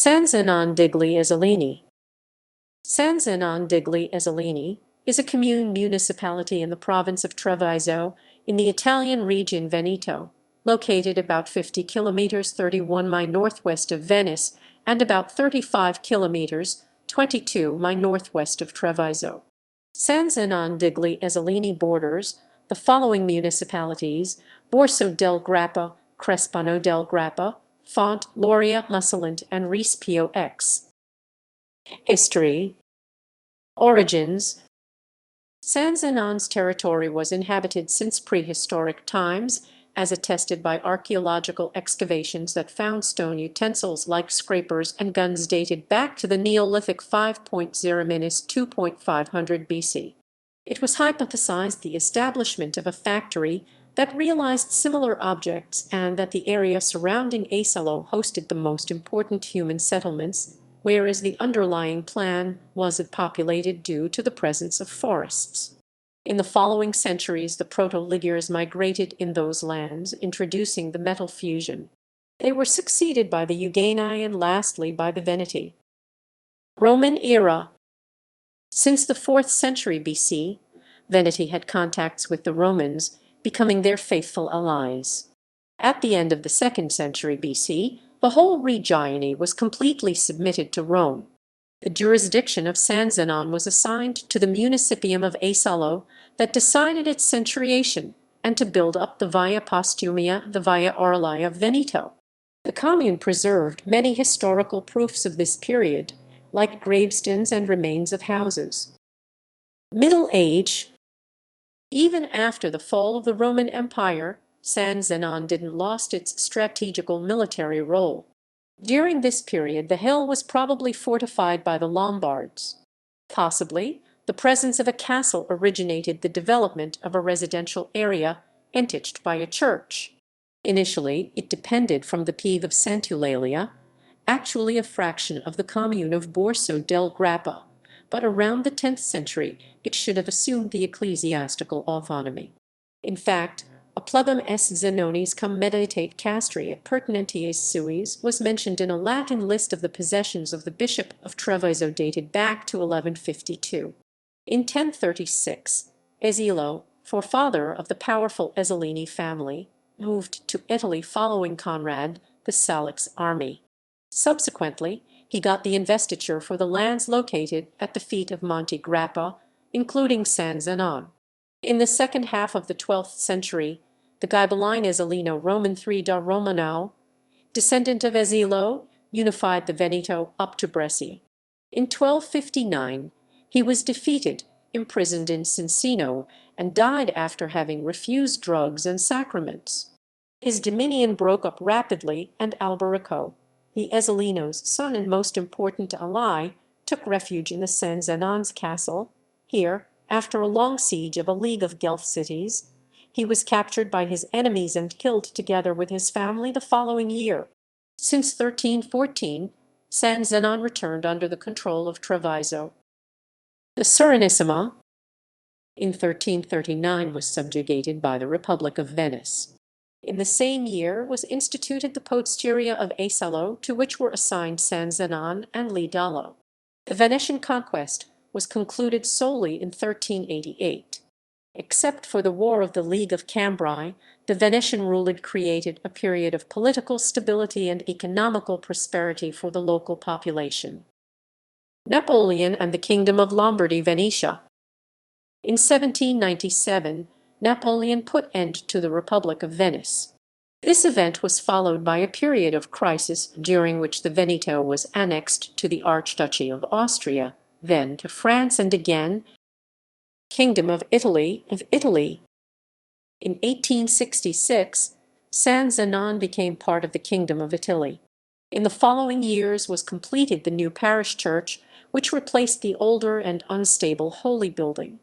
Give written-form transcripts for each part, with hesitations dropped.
Zenone degli Ezzelini. Zenone degli Ezzelini is a commune municipality in the province of Treviso in the Italian region Veneto, located about 50 kilometers 31 mi northwest of Venice and about 35 kilometers 22 mi northwest of Treviso. Zenone degli Ezzelini borders the following municipalities: Borso del Grappa, Crespano del Grappa, Fonte, Loria, Mussolente, and Riese Pio X. History. Origins. Zenone's territory was inhabited since prehistoric times, as attested by archaeological excavations that found stone utensils like scrapers and guns dated back to the Neolithic 5.0–2.500 BC. It was hypothesized the establishment of a factory that realized similar objects and that the area surrounding Ezzelino hosted the most important human settlements, whereas the underlying plan wasn't populated due to the presence of forests. In the following centuries, the Proto-Ligures migrated in those lands, introducing the metal fusion. They were succeeded by the Euganei and lastly by the Veneti. Roman era. Since the 4th century BC, Veneti had contacts with the Romans, becoming their faithful allies. At the end of the 2nd century BC, the whole region was completely submitted to Rome. The jurisdiction of Zenone was assigned to the municipium of Ezzelino that decided its centuriation and to build up the Via Postumia, the Via Aurelia of Veneto. The commune preserved many historical proofs of this period, like gravestones and remains of houses. Middle Age. Even after the fall of the Roman Empire, Zenone didn't lost its strategical military role. During this period, the hill was probably fortified by the Lombards. Possibly, the presence of a castle originated the development of a residential area enriched by a church. Initially, it depended from the Pieve of Sant'Eulalia, actually a fraction of the commune of Borso del Grappa, but around the 10th century it should have assumed the ecclesiastical autonomy. In fact, a plebum est Zenonis cum meditate castri pertinenties suis was mentioned in a Latin list of the possessions of the Bishop of Treviso dated back to 1152. In 1036, Ezzelino, forefather of the powerful Ezzelini family, moved to Italy following Conrad the Salic's army. Subsequently, he got the investiture for the lands located at the feet of Monte Grappa, including Zenone. In the second half of the 12th century, the Ghibelline Ezzelino Roman III da Romano, descendant of Ezzelino, unified the Veneto up to Brescia. In 1259, he was defeated, imprisoned in Cincino, and died after having refused drugs and sacraments. His dominion broke up rapidly, and Alberico, the Ezzelino's son and most important ally, took refuge in the Zenone's castle. Here, after a long siege of a league of Guelph cities, he was captured by his enemies and killed together with his family the following year. Since 1314, Zenone returned under the control of Treviso. The Serenissima, in 1339, was subjugated by the Republic of Venice. In the same year was instituted the Posteria of Ezzelino, to which were assigned Zenone and Lidallo. The Venetian conquest was concluded solely in 1388. Except for the War of the League of Cambrai, the Venetian rule had created a period of political stability and economical prosperity for the local population. Napoleon and the Kingdom of Lombardy-Venetia. In 1797, Napoleon put end to the Republic of Venice. This event was followed by a period of crisis during which the Veneto was annexed to the Archduchy of Austria, then to France, and again Kingdom of Italy. In 1866, Zenone became part of the Kingdom of Italy. In the following years was completed the new parish church, which replaced the older and unstable Holy Building.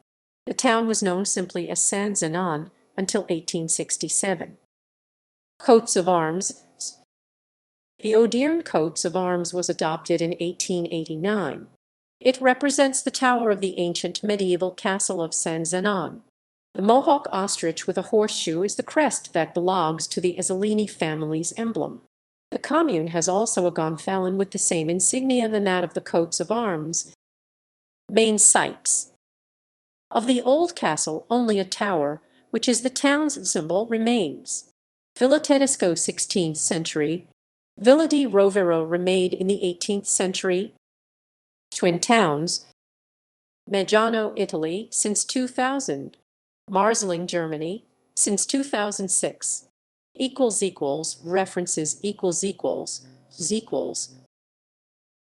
The town was known simply as Zenone until 1867. Coats of arms. The Audearn coats of arms was adopted in 1889. It represents the tower of the ancient medieval castle of Zenone. The Mohawk ostrich with a horseshoe is the crest that belongs to the Ezzelini family's emblem. The commune has also a gonfalon with the same insignia than that of the coats of arms. Main sites. Of the old castle, only a tower, which is the town's symbol, remains. Villa Tedesco, 16th century. Villa di Rovere, remade in the 18th century. Twin towns. Meggiano, Italy, since 2000. Marzling, Germany, since 2006. References equals